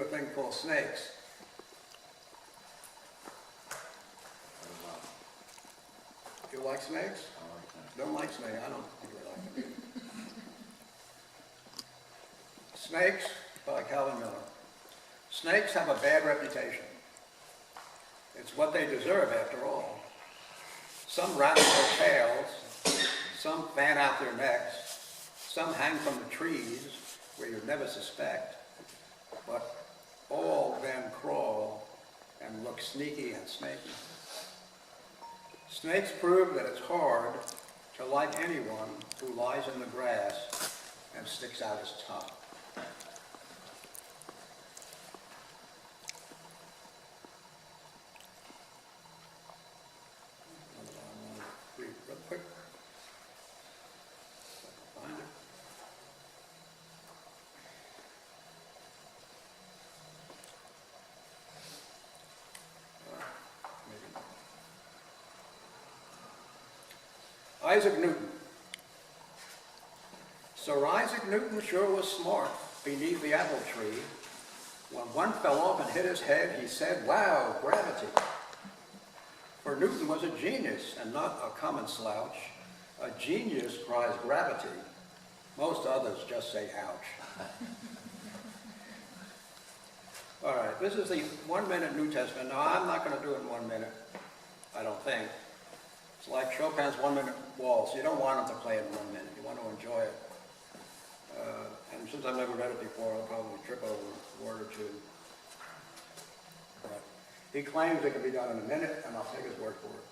you a thing called snakes. You like snakes? I like that. Don't like snakes. I don't really like them. Snakes by Calvin Miller. Snakes have a bad reputation. It's what they deserve after all. Some rattle their tails, some fan out their necks, some hang from the trees where you'd never suspect, but all then crawl and look sneaky and snaky. Snakes prove that it's hard to like anyone who lies in the grass and sticks out his tongue. Real quick. Find it. Maybe. Isaac Newton. Sir Isaac Newton sure was smart beneath the apple tree. When one fell off and hit his head, he said, "Wow, gravity." For Newton was a genius and not a common slouch. A genius cries gravity. Most others just say ouch. All right, this is the 1 minute New Testament. Now, I'm not going to do it in 1 minute, I don't think. It's like Chopin's 1 minute waltz. You don't want him to play it in 1 minute. You want to enjoy it. And since I've never read it before, I'll probably trip over a word or two. But he claims it can be done in a minute, and I'll take his word for it.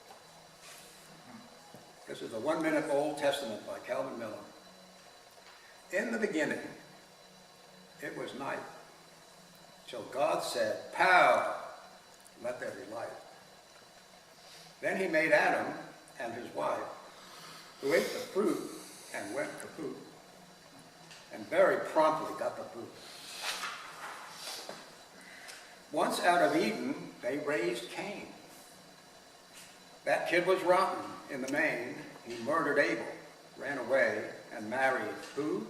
This is the 1 minute Old Testament by Calvin Miller. In the beginning, it was night, till God said, "Pow, let there be light." Then he made Adam and his wife, who ate the fruit and went kaput, and very promptly got the fruit. Once out of Eden, they raised Cain. That kid was rotten in the main. He murdered Abel, ran away, and married who?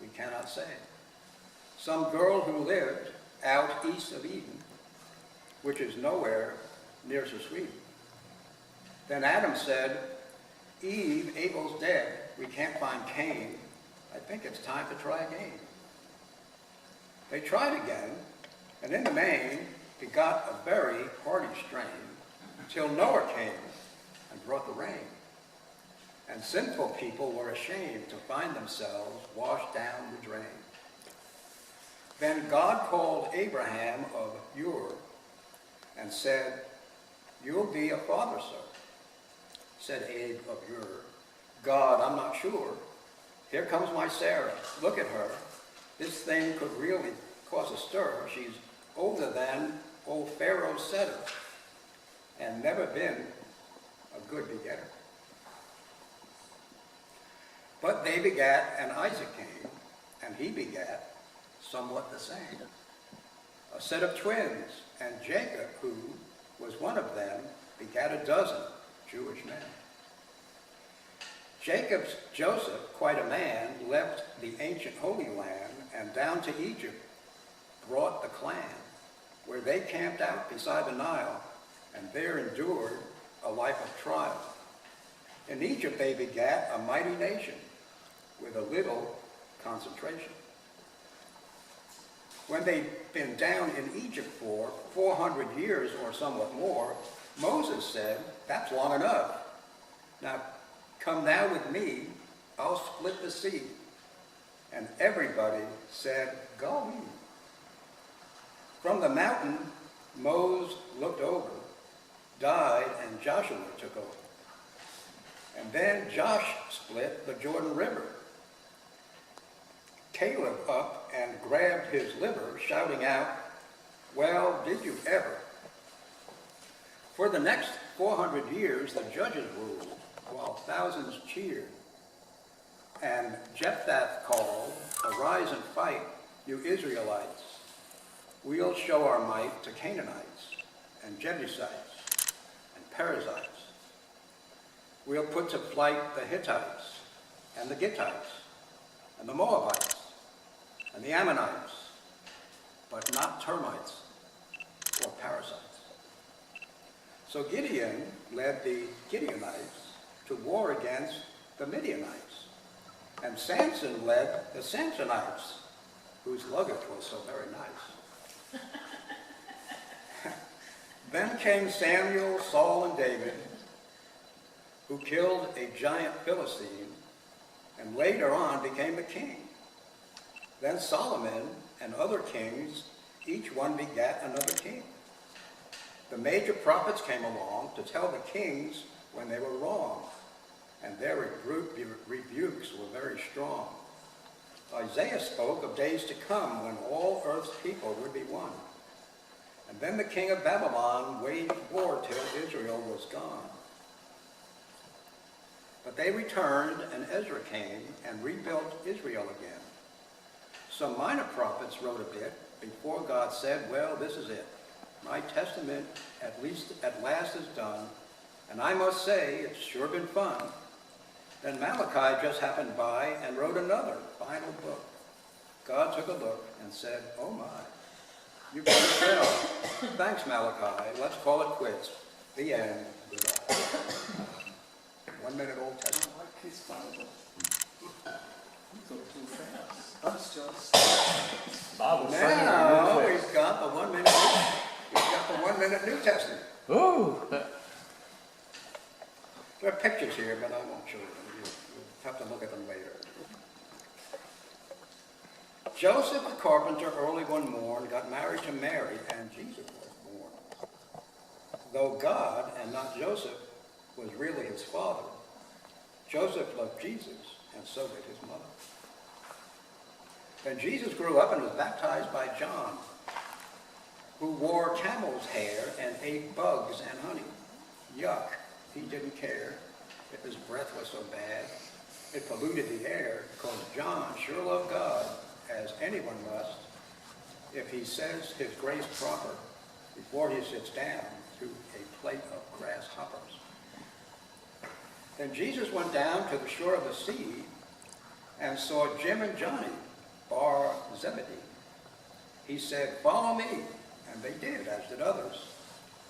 We cannot say. Some girl who lived out east of Eden, which is nowhere near to Sweden. Then Adam said, "Eve, Abel's dead. We can't find Cain. I think it's time to try again." They tried again, and in the main, begot a very hardy strain, till Noah came and brought the rain. And sinful people were ashamed to find themselves washed down the drain. Then God called Abraham of Ur and said, "You'll be a father, sir." Said Abe of Ur, "God, I'm not sure. Here comes my Sarah. Look at her. This thing could really cause a stir. She's older than old Pharaoh's setter and never been a good begetter." But they begat, and Isaac came, and he begat somewhat the same, a set of twins, and Jacob, who was one of them, begat a dozen Jewish men. Jacob's Joseph, quite a man, left the ancient Holy Land and down to Egypt brought the clan, where they camped out beside the Nile and there endured a life of trial. In Egypt they begat a mighty nation with a little concentration. When they'd been down in Egypt for 400 years or somewhat more, Moses said, "That's long enough. Now come now with me, I'll split the sea." And everybody said, "Golly." From the mountain, Moses looked over, died, and Joshua took over. And then Josh split the Jordan River. Caleb up and grabbed his liver, shouting out, "Well, did you ever?" For the next 400 years, the judges ruled, while thousands cheered. And Jephthah called, "Arise and fight, you Israelites. We'll show our might to Canaanites and Jebusites and Perizzites. We'll put to flight the Hittites and the Gittites and the Moabites and the Ammonites. but not termites or parasites. So Gideon led the Gideonites to war against the Midianites, and Samson led the Samsonites, whose luggage was so very nice. Then came Samuel, Saul, and David, who killed a giant Philistine, and later on became the king. Then Solomon and other kings, each one begat another king. The major prophets came along to tell the kings when they were wrong, and their rebukes were very strong. Isaiah spoke of days to come when all earth's people would be one. And then the king of Babylon waged war till Israel was gone. But they returned, and Ezra came and rebuilt Israel again. Some minor prophets wrote a bit before God said, well, this is it. My testament at last is done, and I must say it's sure been fun. Then Malachi just happened by and wrote another final book. God took a look and said, oh my, you better tell. Thanks, Malachi. Let's call it quits. The end. Goodbye. 1 minute Old Testament. I like his Bible. You go too fast. Us just. Bible Now we've got the 1 minute. We've got the 1 minute New Testament. Ooh. There are pictures here, but I won't show them. You'll have to look at them later. Joseph the carpenter early one morn got married to Mary, and Jesus was born. Though God, and not Joseph, was really his father, Joseph loved Jesus, and so did his mother. Then Jesus grew up and was baptized by John, who wore camel's hair and ate bugs and honey. Yuck. He didn't care if his breath was so bad. It polluted the air, because John sure loved God, as anyone must, if he says his grace proper before he sits down to a plate of grasshoppers. Then Jesus went down to the shore of the sea and saw Jim and Johnny, bar Zebedee. He said, follow me, and they did, as did others,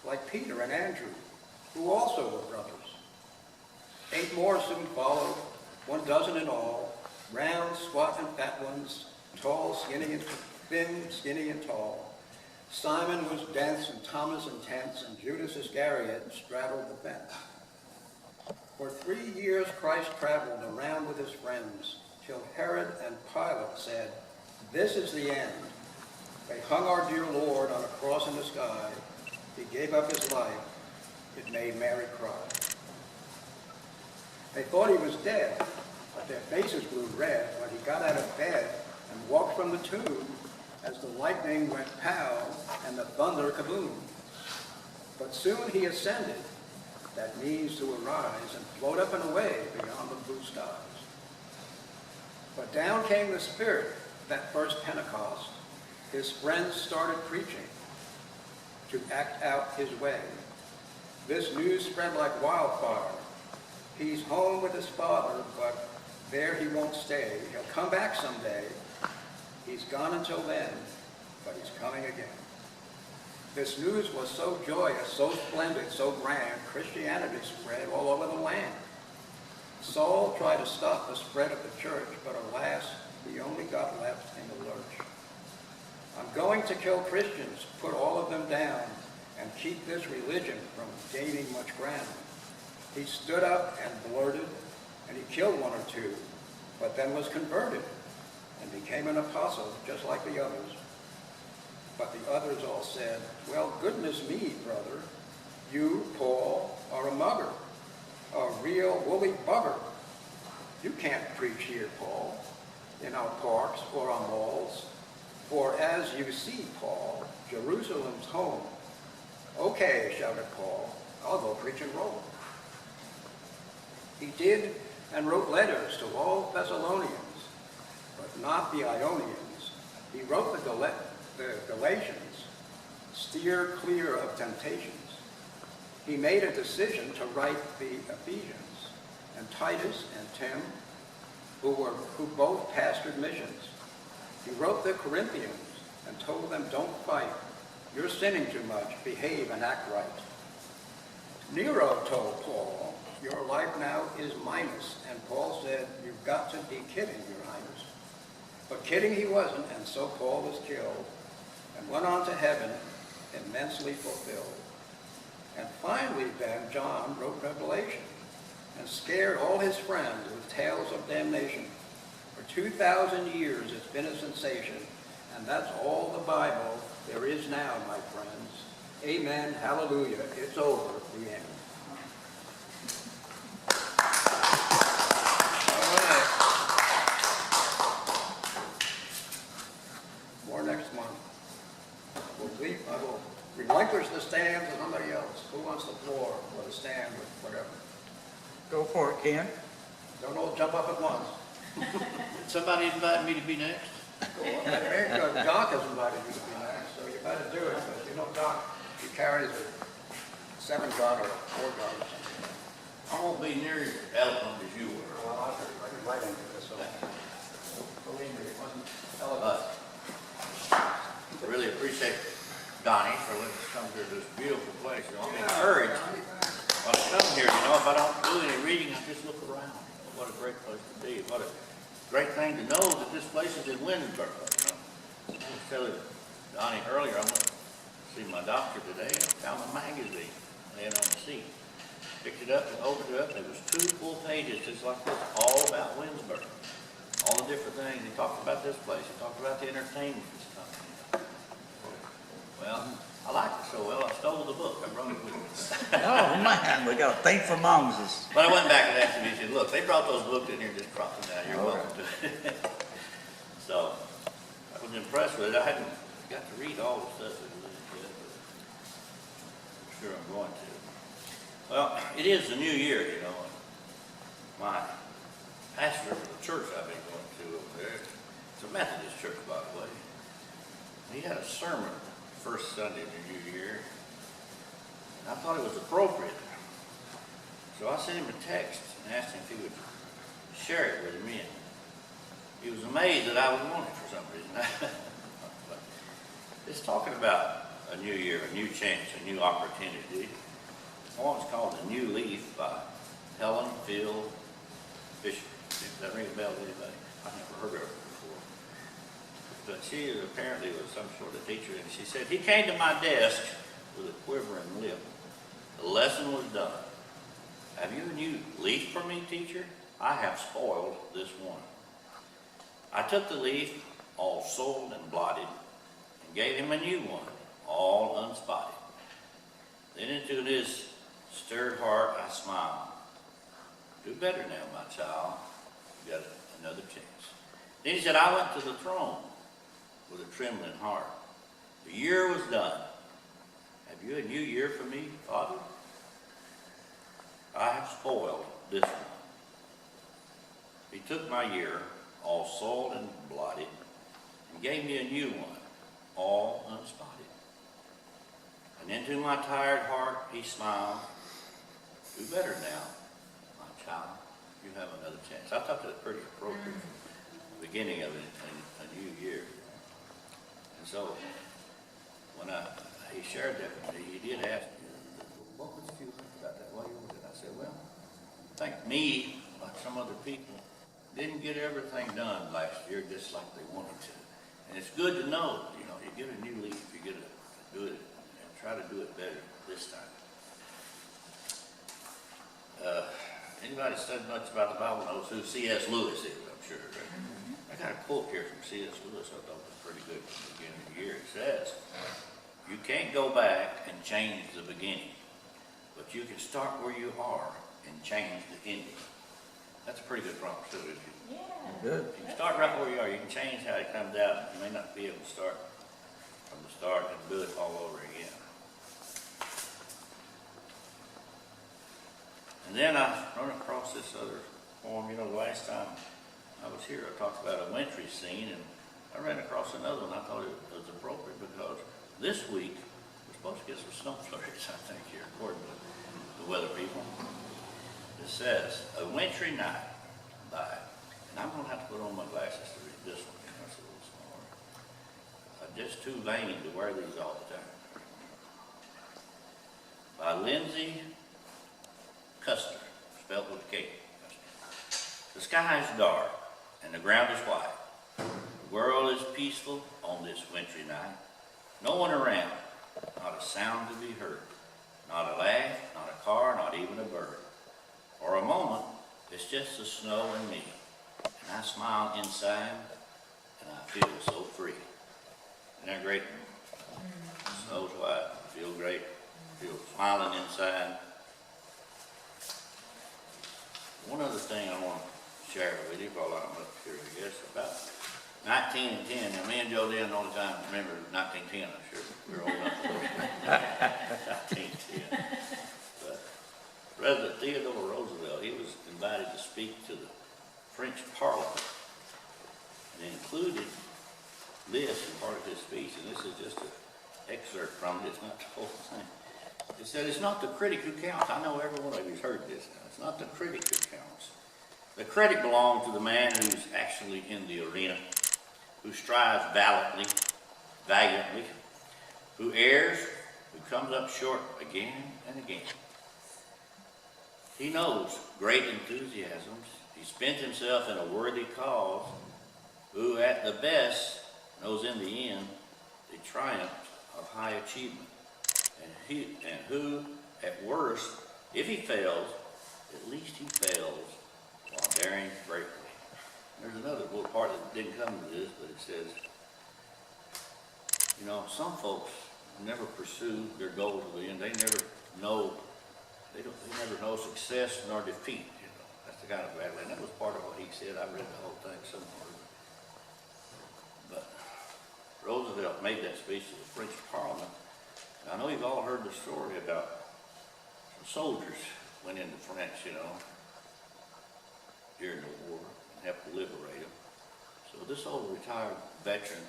like Peter and Andrew, who also were brothers. 8 more soon followed, 12 in all, round, squat, and fat ones, tall, skinny, and thin, skinny, and tall. Simon was dense, and Thomas intense, and Judas Iscariot straddled the fence. For 3 years Christ traveled around with his friends, till Herod and Pilate said, this is the end. They hung our dear Lord on a cross in the sky. He gave up his life. It made Mary cry. They thought he was dead, but their faces grew red when he got out of bed and walked from the tomb as the lightning went pow and the thunder kaboom. But soon he ascended, that means to arise and float up and away beyond the blue skies. But down came the Spirit that first Pentecost. His friends started preaching to act out his way. This news spread like wildfire. He's home with his Father, but there he won't stay. He'll come back someday. He's gone until then, but he's coming again. This news was so joyous, so splendid, so grand, Christianity spread all over the land. Saul tried to stop the spread of the church, but alas, he only got left in the lurch. I'm going to kill Christians, put all of them down, and keep this religion from gaining much ground. He stood up and blurted, and he killed 1 or 2, but then was converted and became an apostle just like the others. But the others all said, well, goodness me, brother, you, Paul, are a mugger, a real woolly bugger. You can't preach here, Paul, in our parks or our malls, for as you see, Paul, Jerusalem's home. Okay, shouted Paul, I'll go preach in Rome. He did and wrote letters to all Thessalonians, but not the Ionians. He wrote the Galatians, steer clear of temptations. He made a decision to write the Ephesians, and Titus and Tim, who both pastored missions. He wrote the Corinthians and told them, don't fight. You're sinning too much. Behave and act right. Nero told Paul, your life now is minus. And Paul said, you've got to be kidding, Your Highness. But kidding he wasn't, and so Paul was killed and went on to heaven immensely fulfilled. And finally then, John wrote Revelation and scared all his friends with tales of damnation. For 2,000 years it's been a sensation, and that's all the Bible there is now, my friends. Amen, hallelujah, it's over, the end. All right. More next month. I will relinquish the stand to somebody else. Who wants the floor or the stand or whatever? Go for it, Ken. Don't all jump up at once. Somebody invited me to be next? Go on. Very good. Doc has invited you to be next, so you better do it. Because you know Doc, he carries a 7-gun or a 4-gun or something. I won't be near as eloquent as you were. Well, I can write into this, so believe me, it wasn't elegant. I really appreciate Donnie for letting us come to this beautiful place. You know, I'm encouraged when I come here. You know, if I don't do any reading, I just look around. What a great place to be. What a great thing to know that this place is in Winnsboro. You know, I was telling Donnie earlier, I went to see my doctor today and found a magazine laying on the seat. Picked it up and opened it up. There was 2 full pages just like this, all about Winnsboro. All the different things. He talked about this place. He talked about the entertainment and stuff. Well, I liked it so well, I stole the book. I brought it with me. Oh, man, we got a thief for Moses. But I went back and asked him, he said, look, they brought those books in here, just drop them down. You're welcome to it. So, I was impressed with it. I hadn't got to read all the stuff that was in it, but I'm sure I'm going to. Well, it is the new year, you know. And my pastor of the church I've been going to over there, it's a Methodist church, by the way. He had a sermon first Sunday of the new year, and I thought it was appropriate. So I sent him a text and asked him if he would share it with me. And he was amazed that I would want it for some reason. But it's talking about a new year, a new chance, a new opportunity. One's called A New Leaf by Helen Phil Bishop. Does that ring a bell to anybody? I've never heard of her before. But she apparently was some sort of teacher, and she said, he came to my desk with a quivering lip. The lesson was done. Have you a new leaf for me, teacher? I have spoiled this one. I took the leaf, all soiled and blotted, and gave him a new one, all unspotted. Then into his stirred heart I smiled. Do better now, my child. You got another chance. Then he said, I went to the throne with a trembling heart. The year was done. Have you a new year for me, Father? I have spoiled this one. He took my year, all soiled and blotted, and gave me a new one, all unspotted. And into my tired heart he smiled. Do better now, my child. You have another chance. I thought that was pretty appropriate for the beginning of a new year. And so, when he shared that with me, he did ask me, what would you think about that? Why you was it? I said, well, I think me, like some other people, didn't get everything done last year just like they wanted to. And it's good to know, you know, you get a new leaf, you get to do it and try to do it better this time. Anybody studied much about the Bible knows who C.S. Lewis is, I'm sure. Right? I got a quote here from C.S. Lewis I thought was pretty good from the beginning of the year. It says, you can't go back and change the beginning, but you can start where you are and change the ending. That's a pretty good promise too, isn't it? Yeah. Good. You can start right where you are. You can change how it comes out. You may not be able to start from the start and do it all over again. And then I run across this other poem. You know, the last time I was here, I talked about a wintry scene, and I ran across another one. I thought it was appropriate because this week we're supposed to get some snow flurries, I think, here, according to the weather people. It says, a wintry night by, and I'm going to have to put on my glasses to read this one, you know, it's a little smaller. A just too vain to wear these all the time. By Lindsay Custer, spelled with a K. The sky is dark and the ground is white. The world is peaceful on this wintry night. No one around, not a sound to be heard. Not a laugh, not a car, not even a bird. For a moment, it's just the snow and me. And I smile inside, and I feel so free. Isn't that great? Snow's white, feel great. Feel smiling inside. One other thing I want to share with you while I'm up here, I guess, about 19 and 10. Now, me and Joe Dillon all the time remember 1910, I'm sure. We're old enough to know 1910. But President Theodore Roosevelt, he was invited to speak to the French Parliament. And included this in part of his speech, and this is just an excerpt from it, it's not the whole thing. It said, it's not the critic who counts. I know every one of you's heard this now. It's not the critic who counts. The credit belongs to the man who's actually in the arena, who strives valiantly, who errs, who comes up short again and again. He knows great enthusiasms. He spent himself in a worthy cause, who at the best knows in the end the triumph of high achievement. And who, at worst, if he fails, at least he fails while daring greatly. There's another little part that didn't come to this, but it says, you know, some folks never pursue their goal to the end. They never know, they never know success nor defeat. You know, that's the kind of battle. And that was part of what he said. I read the whole thing somewhere. But Roosevelt made that speech to the French Parliament. I know you've all heard the story about some soldiers went into France, you know, during the war and helped to liberate them. So this old retired veteran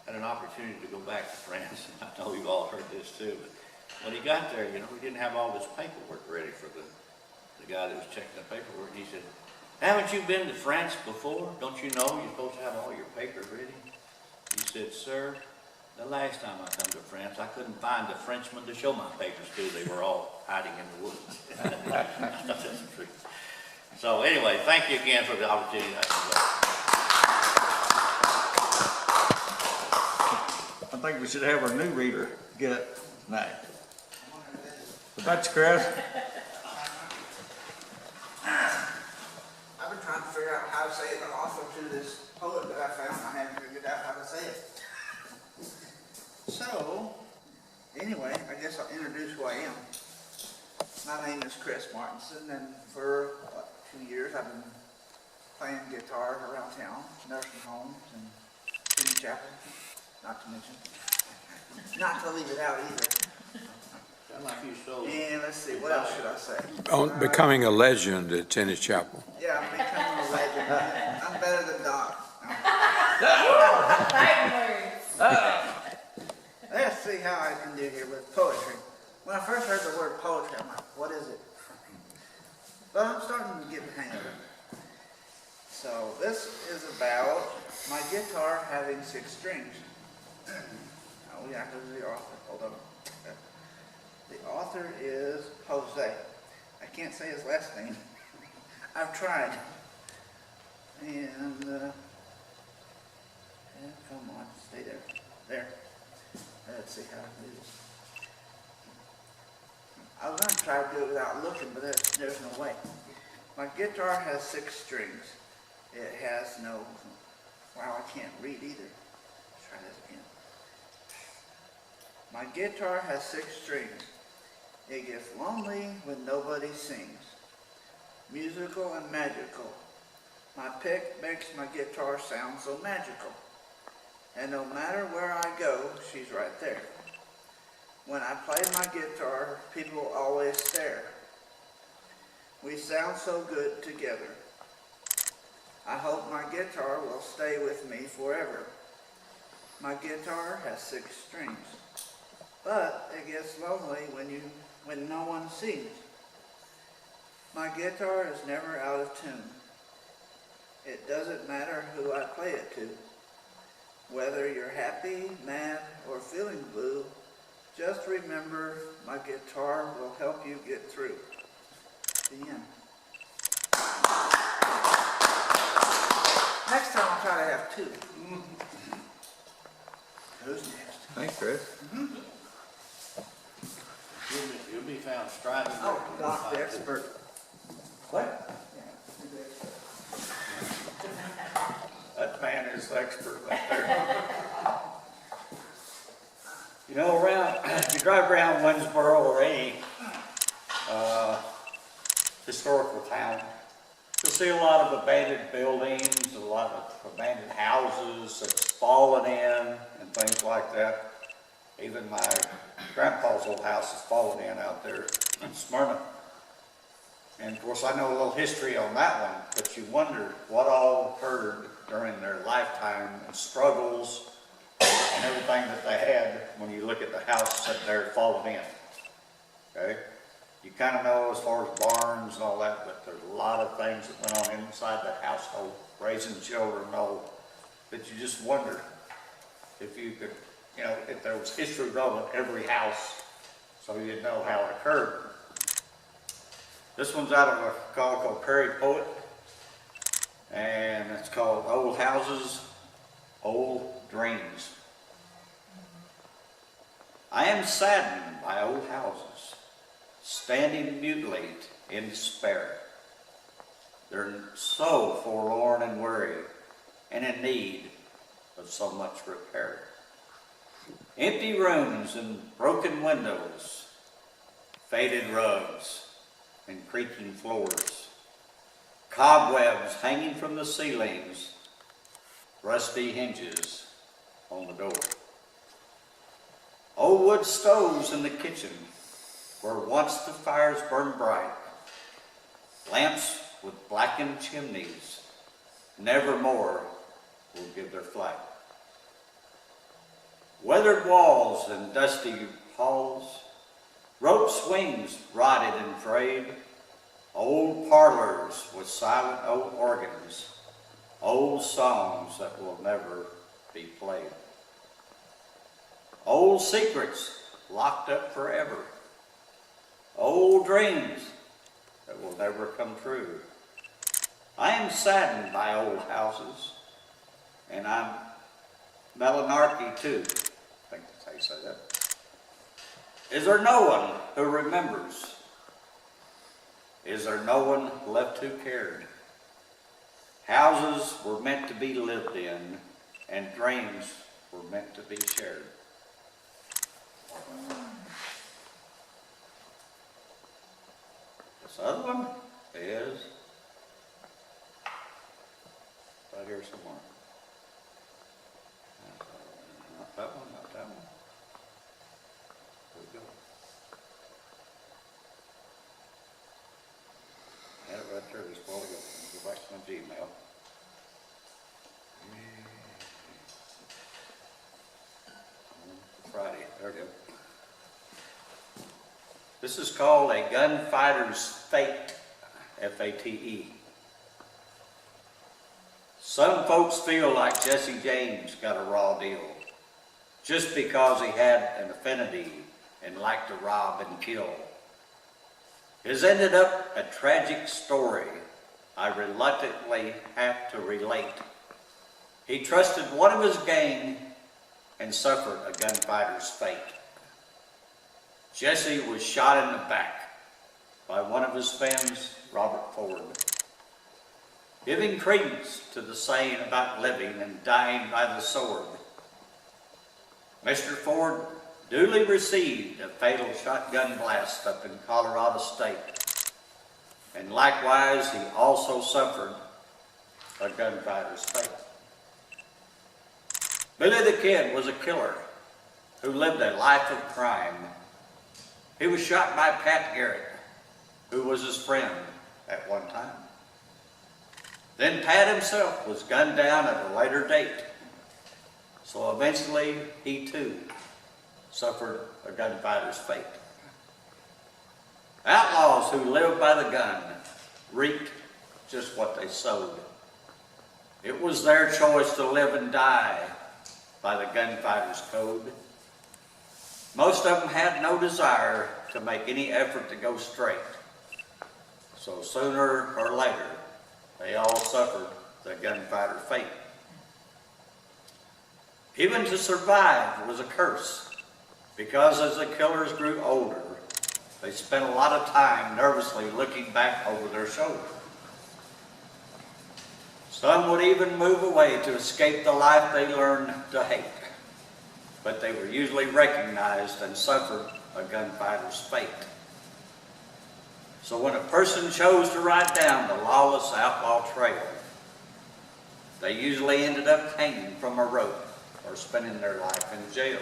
had an opportunity to go back to France. I know you've all heard this too, but when he got there, you know, he didn't have all this paperwork ready for the guy that was checking the paperwork. And he said, haven't you been to France before? Don't you know you're supposed to have all your papers ready? He said, sir, the last time I come to France, I couldn't find a Frenchman to show my papers to. They were all hiding in the woods. That's the truth. So anyway, thank you again for the opportunity. I think we should have our new reader get up tonight. But that's Kris. I've been trying to figure out how to say it, but also to this poet that I found, I haven't figured out how to say it. So, anyway, I guess I'll introduce who I am. My name is Kris Martinson, and for 2 years I've been playing guitar around town, nursing homes, and in the chapel, not to mention. Not to leave it out either. Sound like you sold. And let's see, what else should I say? Becoming a legend at Tennis Chapel. Yeah, I'm becoming a legend. I'm better than Doc. Let's see how I can do here with poetry. When I first heard the word poetry, I'm like, what is it? But I'm starting to get the hang of it. So this is about my guitar having 6 strings. Oh yeah, who's the author? Hold on. The author is Jose. I can't say his last name. I've tried. And come on, stay there. There. Let's see how I do this. I was going to try to do it without looking, but there's no way. My guitar has 6 strings. It has no... Wow, I can't read either. Let's try this again. My guitar has 6 strings. It gets lonely when nobody sings. Musical and magical. My pick makes my guitar sound so magical. And no matter where I go, she's right there. When I play my guitar, people always stare. We sound so good together. I hope my guitar will stay with me forever. My guitar has 6 strings, but it gets lonely when no one sings. My guitar is never out of tune. It doesn't matter who I play it to. Whether you're happy, mad, or feeling blue, just remember my guitar will help you get through. The end. Next time I'll try to have two. Who's next? Thanks, Chris. You'll be found striving. Oh, Doc, the expert. What? That man is the expert right there. You know, if you drive around Winnsboro or any historical town, you'll see a lot of abandoned buildings, a lot of abandoned houses that's fallen in and things like that. Even my grandpa's old house is fallen in out there in Smyrna. And of course, I know a little history on that one, but you wonder what all occurred during their lifetime and struggles and everything that they had when you look at the house sitting there fallen in. Okay? You kind of know as far as barns and all that, but there's a lot of things that went on inside that household, raising children and all, that you just wonder if you could, you know, if there was history wrote in every house so you'd know how it occurred. This one's out of a called Prairie Poet, and it's called Old Houses, Old Dreams. I am saddened by old houses, standing mutilate in despair. They're so forlorn and weary, and in need of so much repair. Empty rooms and broken windows, faded rugs and creaking floors, cobwebs hanging from the ceilings, rusty hinges on the door. Old wood stoves in the kitchen where once the fires burned bright, lamps with blackened chimneys nevermore will give their flight. Weathered walls and dusty halls, rope swings rotted and frayed, old parlors with silent old organs, old songs that will never be played. Old secrets locked up forever, old dreams that will never come true. I am saddened by old houses, and I'm melanarchy too. I think that's how you say that. Is there no one who remembers? Is there no one left who cared? Houses were meant to be lived in, and dreams were meant to be shared. This other one is right here somewhere. Not that one, not that one. There we go. I had it right there just a while ago. Go back to my Gmail. Friday, there we go. This is called A Gunfighter's Fate, F-A-T-E. Some folks feel like Jesse James got a raw deal just because he had an affinity and liked to rob and kill. His ended up a tragic story I reluctantly have to relate. He trusted one of his gang and suffered a gunfighter's fate. Jesse was shot in the back by one of his friends, Robert Ford. Giving credence to the saying about living and dying by the sword, Mr. Ford duly received a fatal shotgun blast up in Colorado State, and likewise he also suffered a gunfighter's fate. Billy the Kid was a killer who lived a life of crime. He was shot by Pat Garrett, who was his friend at one time. Then Pat himself was gunned down at a later date. So eventually he too suffered a gunfighter's fate. Outlaws who lived by the gun reaped just what they sowed. It was their choice to live and die by the gunfighter's code. Most of them had no desire to make any effort to go straight. So sooner or later, they all suffered the gunfighter fate. Even to survive was a curse, because as the killers grew older, they spent a lot of time nervously looking back over their shoulder. Some would even move away to escape the life they learned to hate, but they were usually recognized and suffered a gunfighter's fate. So when a person chose to ride down the lawless outlaw trail, they usually ended up hanging from a rope or spending their life in jail.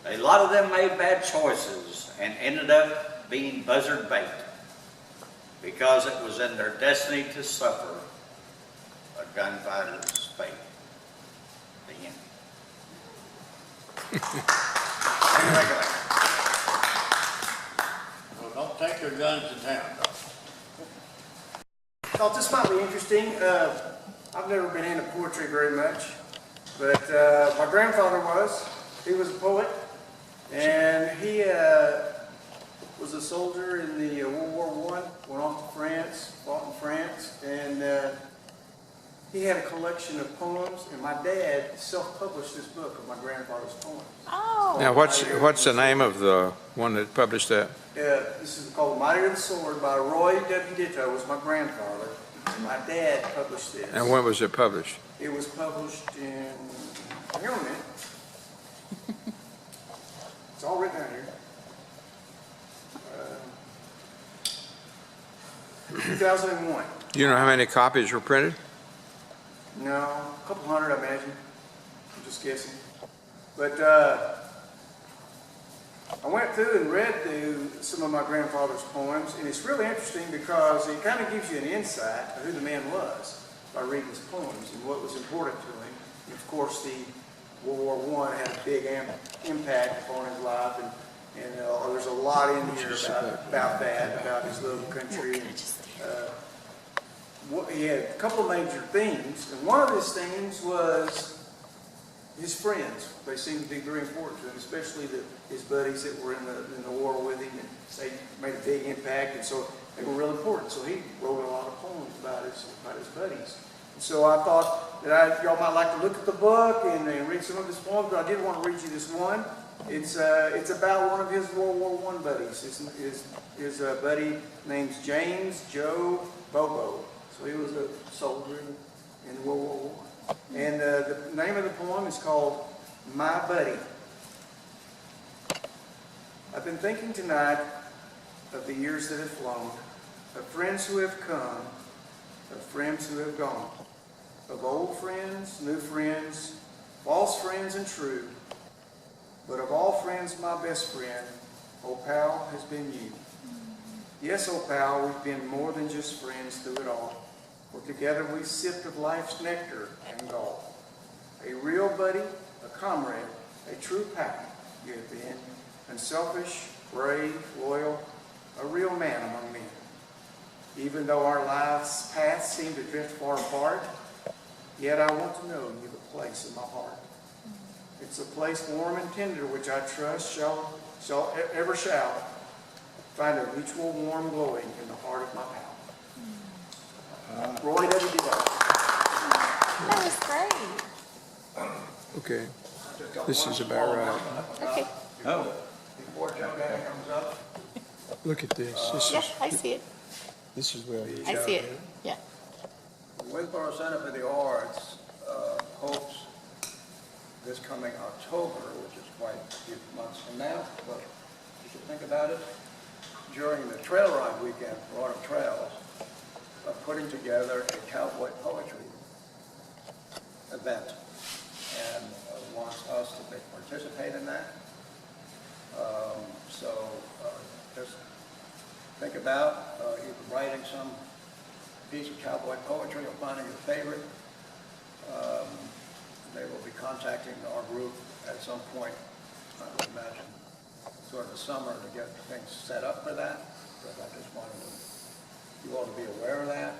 A lot of them made bad choices and ended up being buzzard bait because it was in their destiny to suffer a gunfighter's fate. The end. Well, don't take your guns to town, though. Thought this might be interesting. I've never been into poetry very much, but my grandfather was. He was a poet, and he was a soldier in the World War I, went off to France, fought in France, and he had a collection of poems, and my dad self-published this book of my grandfather's poems. Oh. Now, what's the name of the one that published that? This is called Mighty of the Sword by Roy W. Ditto, was my grandfather. My dad published this. And when was it published? It was published in, hang on a minute. It's all written down here. 2001. Do you know how many copies were printed? No, a couple hundred, I imagine. I'm just guessing. But I went through and read through some of my grandfather's poems, and it's really interesting because it kind of gives you an insight to who the man was by reading his poems and what was important to him. And of course, the World War I had a big impact upon his life, and there's a lot in here about that, about his little country. He had a couple of major themes, and one of his themes was his friends. They seemed to be very important to him, especially his buddies that were in the war with him, and they made a big impact, and so they were real important. So he wrote a lot of poems about his buddies. And so I thought that y'all might like to look at the book and read some of his poems, but I did want to read you this one. It's about one of his World War I buddies. His buddy named James Joe Bobo. So he was a soldier in World War I. And the name of the poem is called My Buddy. I've been thinking tonight of the years that have flown, of friends who have come, of friends who have gone, of old friends, new friends, false friends and true, but of all friends, my best friend, old pal, has been you. Yes, old pal, we've been more than just friends through it all. For together we sipped of life's nectar and gall. A real buddy, a comrade, a true pal you have been. Unselfish, brave, loyal, a real man among men. Even though our lives' paths seem to drift far apart, yet I want to know you have a place in my heart. It's a place warm and tender which I trust shall find a mutual warm glowing in the heart of my pal. Roy W. Ditto. That was great. Okay, this is about right. Okay. Oh, Before Chuck Daddy comes up, Look at this. Yeah, I see it. This is where I see it. Yeah. the Winnsboro Center for the Arts hopes this coming October, which is quite a few months from now, but you should think about it, during the trail ride weekend for Autumn Trails, of putting together a cowboy poetry event, and wants us to participate in that. Just think about either writing some piece of cowboy poetry or finding your favorite. They will be contacting our group at some point, I would imagine, sort of the summer to get things set up for that. But I just wanted you all to be aware of that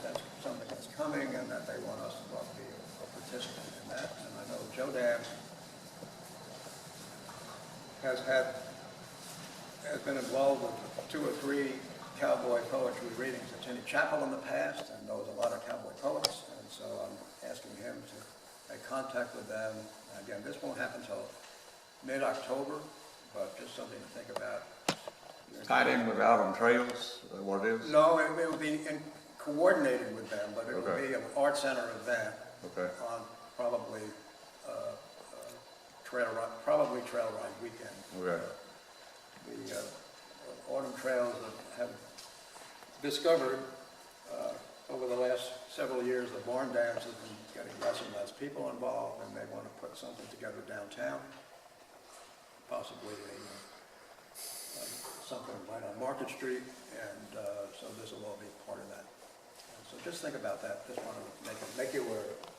that's something that's coming and that they want us to be a participant in that. And I know Joe Dab has been involved with 2 or 3 cowboy poetry readings at Jenny Chapel in the past and knows a lot of cowboy poets. And so I'm asking him to make contact with them. Again, this won't happen till mid-October, but just something to think about. Tied in with Alvin Trails, what it is? No, it will be coordinated with them, but it will Okay. be an art center event Okay. on probably trail ride weekend. Okay. The autumn trails have discovered over the last several years the barn dams have been getting less and less people involved, and they want to put something together downtown, possibly something right on Market Street, and so this will all be part of that. And so just think about that. Just want to make you aware of it.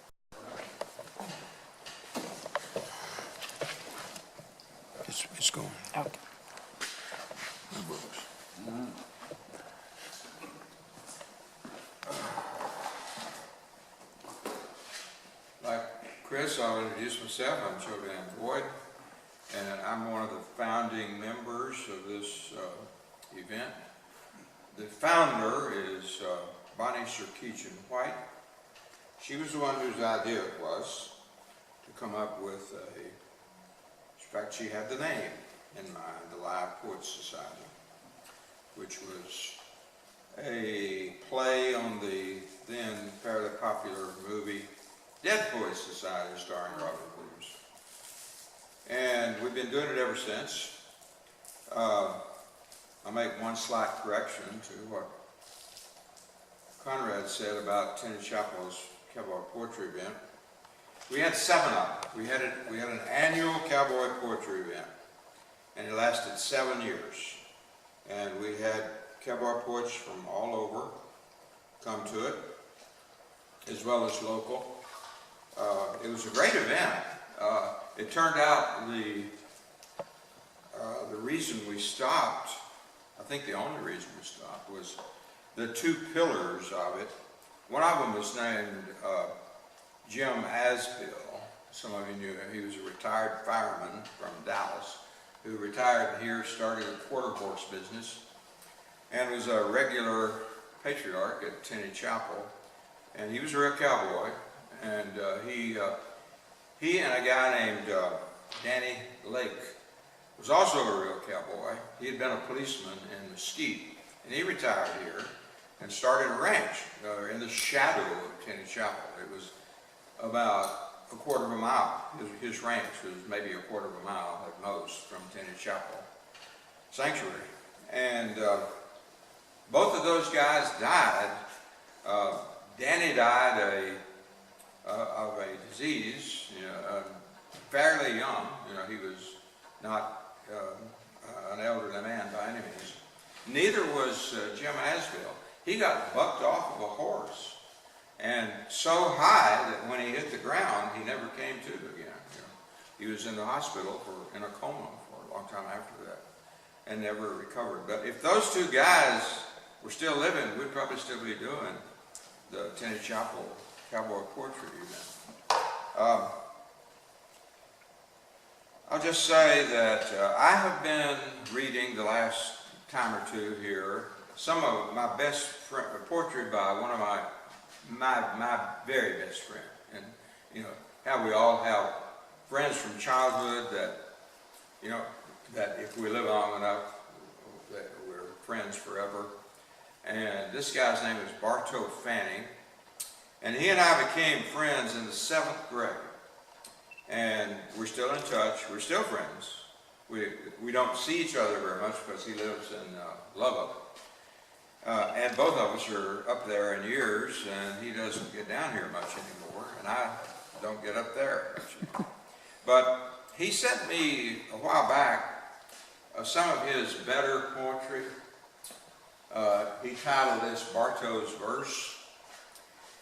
It's going. Okay. Like Kris, I'll introduce myself. I'm Joe Van Boyd, and I'm one of the founding members of this event. The founder is Bonnie Sarkeesian White. She was the one whose idea it was to come up with in fact, she had the name in mind, the Live Poets Society, which was a play on the then fairly popular movie Dead Poets Society starring Robin Williams. And we've been doing it ever since. I'll make one slight correction to what Conrad said about Tenny Chapel's Cowboy Poetry event. We had 7 of them. We had an annual Cowboy Poetry event, and it lasted 7 years. And we had cowboy poets from all over come to it, as well as local. It was a great event. It turned out the reason we stopped, I think the only reason we stopped, was the 2 pillars of it. One of them was named Jim Asbill. Some of you knew him. He was a retired fireman from Dallas who retired here, started a quarter horse business, and was a regular patriarch at Tenny Chapel. And he was a real cowboy. And he and a guy named Danny Lake was also a real cowboy. He had been a policeman in Mesquite, and he retired here and started a ranch in the shadow of Tenny Chapel. It was about a quarter of a mile. His ranch was maybe a quarter of a mile at most from Tenny Chapel Sanctuary. And both of those guys died. Danny died of a disease, fairly young. He was not an elderly man by any means. Neither was Jim Asbill. He got bucked off of a horse, and so high that when he hit the ground, he never came to again. He was in the hospital in a coma for a long time after that, and never recovered. But if those 2 guys were still living, we'd probably still be doing the Tenny Chapel Cowboy Poetry event. I'll just say that I have been reading the last time or 2 here some of my best poetry by one of my very best friend. And how we all have friends from childhood that if we live long enough, that we're friends forever. And this guy's name is Bartow Fanning. And he and I became friends in the 7th grade. And we're still in touch. We're still friends. We don't see each other very much because he lives in Lubbock. And both of us are up there in years, and he doesn't get down here much anymore, and I don't get up there much anymore. But he sent me a while back some of his better poetry. He titled this Bartow's Verse.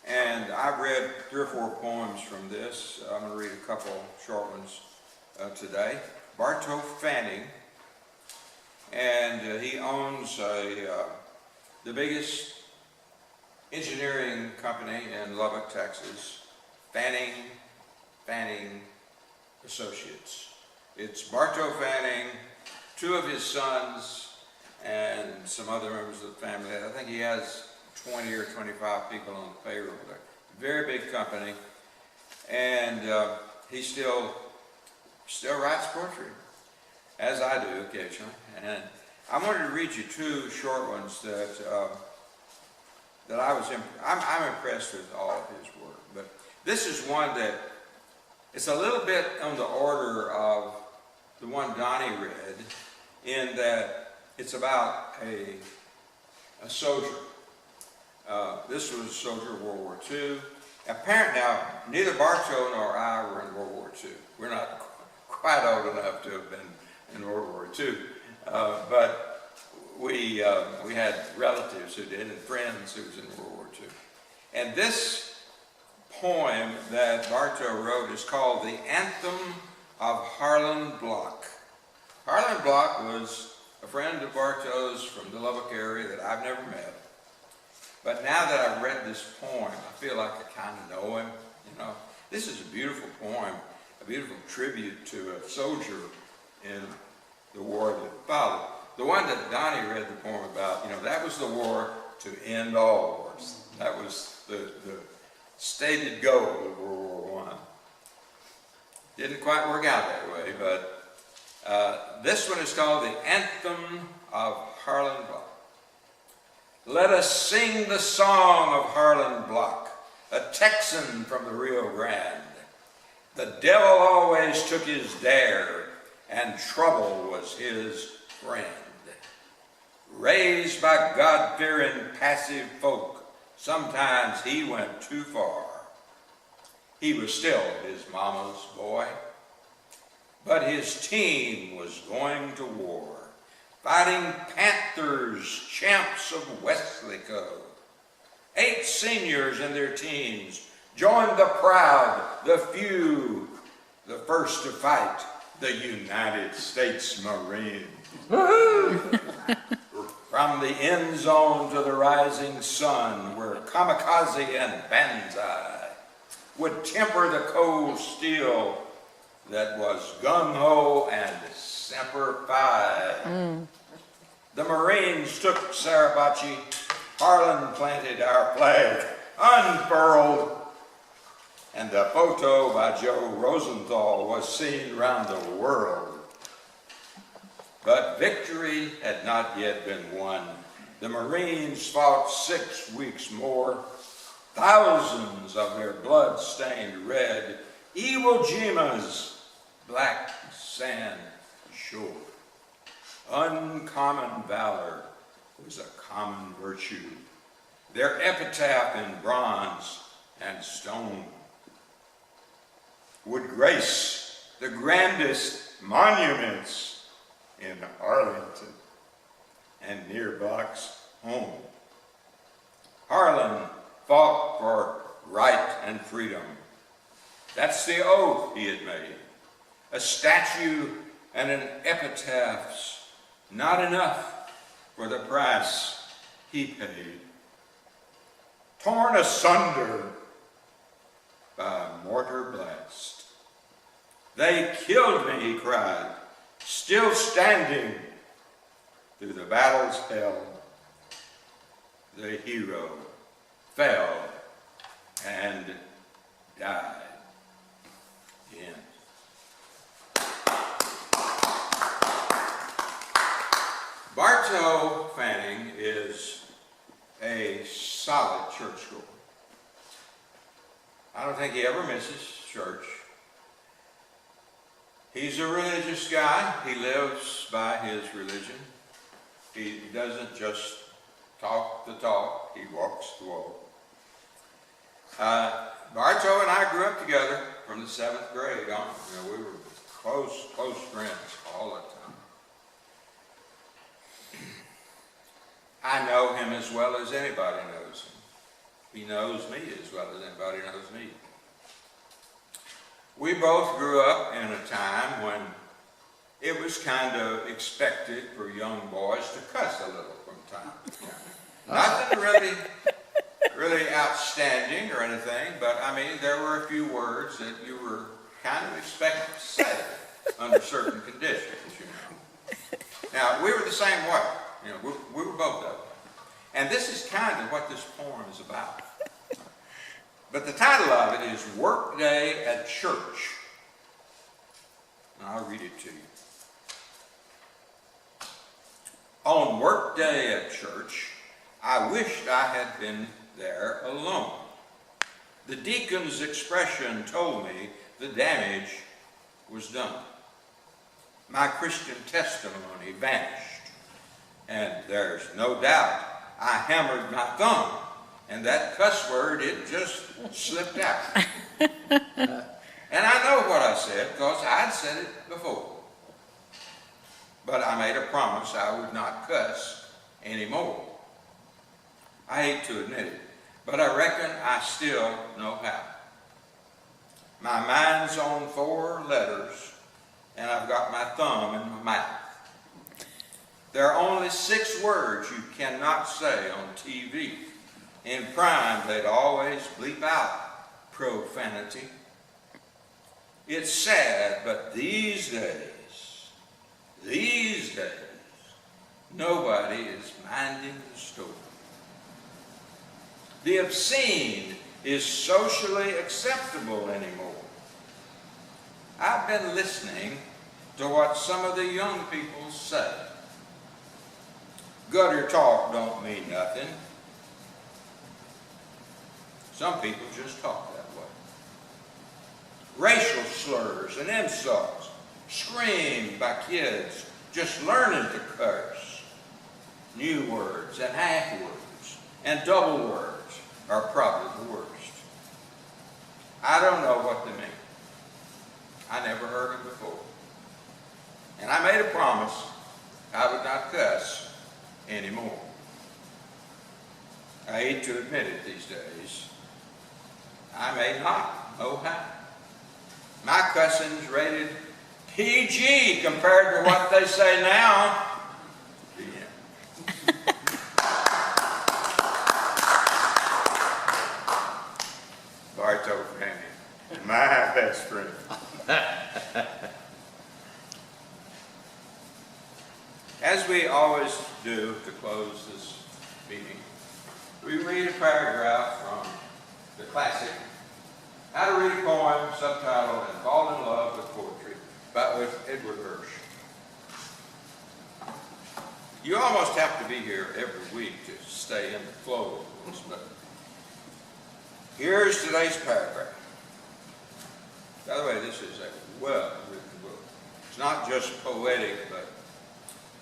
And I've read 3 or 4 poems from this. I'm going to read a couple short ones today. Bartow Fanning, and he owns the biggest engineering company in Lubbock, Texas. Fanning Associates. It's Bartow Fanning, two of his sons, and some other members of the family. I think he has 20 or 25 people on the payroll there. Very big company, and he still writes poetry, as I do occasionally. And I wanted to read you two short ones that I'm impressed with all of his work. But this is one that it's a little bit on the order of the one Donnie read, in that it's about a soldier. This was a soldier of World War II. Apparently, now, neither Bartow nor I were in World War II. We're not quite old enough to have been in World War II. But we had relatives who did, and friends who was in World War II. And this poem that Bartow wrote is called The Anthem of Harlan Block. Harlan Block was a friend of Bartow's from the Lubbock area that I've never met. But now that I've read this poem, I feel like I kind of know him. You know, this is a beautiful poem, a beautiful tribute to a soldier in the war that followed. The one that Donnie read the poem about, you know, that was the war to end all wars. That was the stated goal of World War I. Didn't quite work out that way, but this one is called The Anthem of Harlan Block. Let us sing the song of Harlan Block, a Texan from the Rio Grande. The devil always took his dare, and trouble was his friend. Raised by God-fearing passive folk, sometimes he went too far. He was still his mama's boy, but his team was going to war, fighting Panthers, champs of Weslaco. 8 seniors and their teams joined the proud, the few, the first to fight, the United States Marines. From the end zone to the rising sun, where kamikaze and banzai would temper the cold steel that was gung-ho and semper fi. The Marines took Sarabachi, Harlan planted our flag, unfurled, and the photo by Joe Rosenthal was seen around the world. But victory had not yet been won. The Marines fought 6 weeks more, thousands of their blood stained red, Iwo Jima's black sand shore. Uncommon valor was a common virtue. Their epitaph in bronze and stone would grace the grandest monuments in Arlington and near Block's home. Harlan fought for right and freedom. That's the oath he had made. A statue and an epitaph's not enough for the price he paid. Torn asunder by a mortar blast. They killed me, he cried, still standing through the battle's hell. The hero fell and died. End. Bartow Fanning is a solid churchgoer. I don't think he ever misses church. He's a religious guy. He lives by his religion. He doesn't just talk the talk, he walks the walk. Bartow and I grew up together from the 7th grade on. You know, we were close friends all the time. I know him as well as anybody knows him. He knows me as well as anybody knows me. We both grew up in a time when it was kind of expected for young boys to cuss a little from time to time. Nothing really really outstanding or anything, but I mean, there were a few words that you were kind of expected to say under certain conditions, you know. Now, we were the same way, you know, we were both of them. And this is kind of what this poem is about. But the title of it is Workday at Church. And I'll read it to you. On workday at church, I wished I had been there alone. The deacon's expression told me the damage was done. My Christian testimony vanished, and there's no doubt I hammered my thumb, and that cuss word, it just slipped out. And I know what I said, because I'd said it before. But I made a promise I would not cuss anymore. I hate to admit it, but I reckon I still know how. My mind's on 4 letters, and I've got my thumb in my mouth. There are only 6 words you cannot say on TV. In prime, they'd always bleep out profanity. It's sad, but these days, nobody is minding the story. The obscene is socially acceptable anymore. I've been listening to what some of the young people say. Gutter talk don't mean nothing. Some people just talk that way. Racial slurs and insults screamed by kids just learning to curse. New words and half words and double words are probably the worst. I don't know what they mean. I never heard them before. And I made a promise I would not cuss anymore. I hate to admit it these days. I may not know how. My cussing's rated PG compared to what they say now. Yeah. Bartow Fanny, my best friend. As we always do to close this meeting, we read a paragraph from the classic How to Read a Poem, subtitled And Fall in Love with Poetry, by Edward Hirsch. You almost have to be here every week to stay in the flow of this, but here's today's paragraph. By the way, this is a well-written book. It's not just poetic, but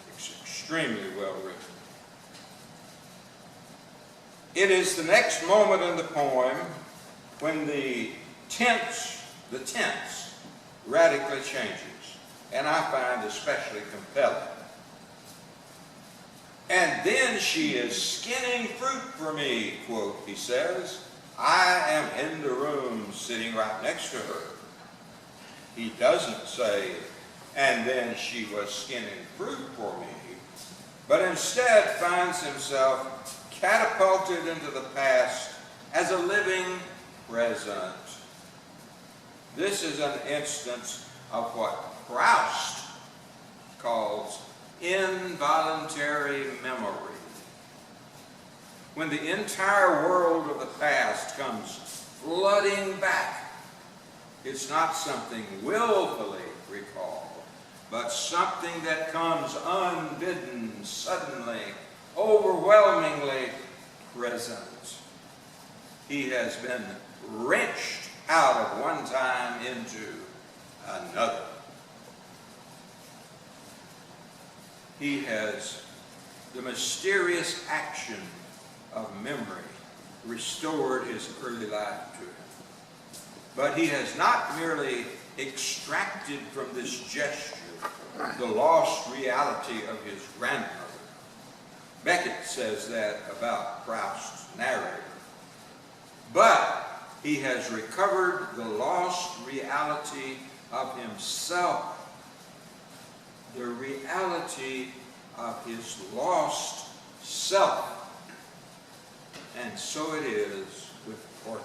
it's extremely well-written. It is the next moment in the poem when the tense radically changes, and I find especially compelling. And then she is skinning fruit for me, quote, he says. I am in the room sitting right next to her. He doesn't say, and then she was skinning fruit for me, but instead finds himself catapulted into the past as a living present. This is an instance of what Proust calls involuntary memory. When the entire world of the past comes flooding back, it's not something willfully recalled, but something that comes unbidden, suddenly, overwhelmingly present. He has been wrenched out of one time into another. He has the mysterious action of memory restored his early life to him. But he has not merely extracted from this gesture the lost reality of his grandmother. Beckett says that about Proust's narrator. But he has recovered the lost reality of himself, the reality of his lost self. and so it is with Horton.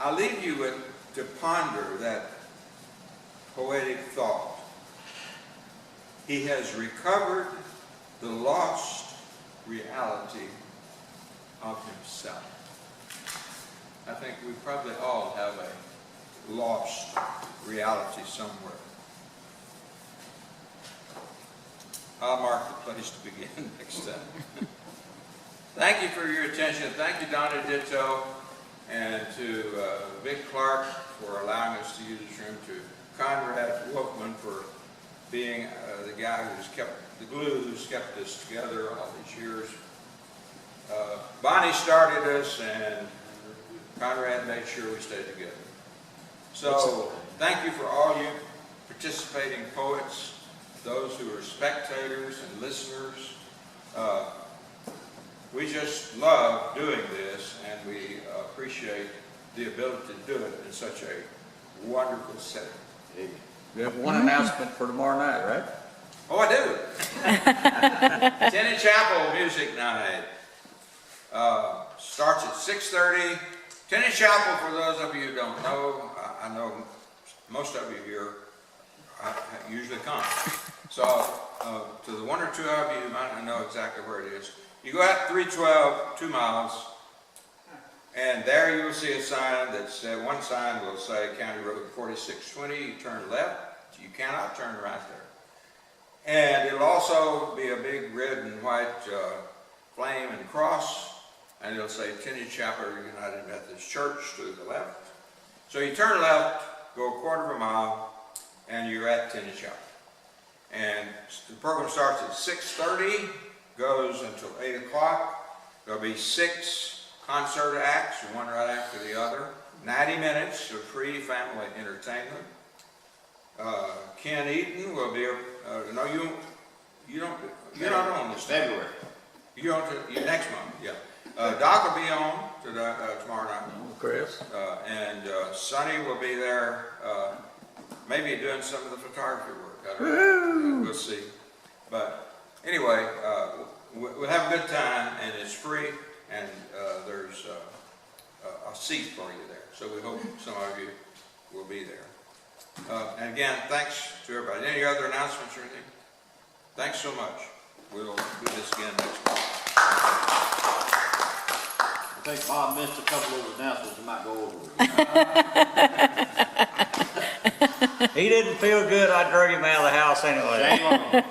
I leave you with to ponder that poetic thought. He has recovered the lost reality of himself. I think we probably all have a lost reality somewhere. I'll mark the place to begin next time. Thank you for your attention. Thank you, Donnie Ditto, and to Vic Clark for allowing us to use this room, to Conrad Wolfman for being the guy who's kept the glue, who's kept us together all these years. Bonnie started us, and Conrad made sure we stayed together. So thank you for all you participating poets, those who are spectators and listeners. We just love doing this, and we appreciate the ability to do it in such a wonderful setting. We have one announcement for tomorrow night, right? Oh, I do. Tenny Chapel Music Night starts at 6:30. Tenny Chapel, for those of you who don't know, I know most of you here usually come. So to the one or two of you who might not know exactly where it is, you go out 312, 2 miles, and there you will see a sign that says, one sign will say County Road 4620, you turn left, you cannot turn right there. And it'll also be a big red and white flame and cross, and it'll say Tenny Chapel United Methodist Church to the left. So you turn left, go a quarter of a mile, and you're at Tenny Chapel. And the program starts at 6:30, goes until 8 o'clock. There'll be 6 concert acts, one right after the other. 90 minutes of free family entertainment. Ken Eaton will be, no, you're not on this. February. You next month, yeah. Doc will be on tomorrow night. Kris? And Sonny will be there, maybe doing some of the photography work. I don't know. We'll see. But anyway, we'll have a good time, and it's free, and there's a seat for you there. So we hope some of you will be there. And again, thanks to everybody. Any other announcements or anything? Thanks so much. We'll do this again next month. I think Bob missed a couple of announcements he might go over. He didn't feel good, I drug him out of the house anyway. Shame on him.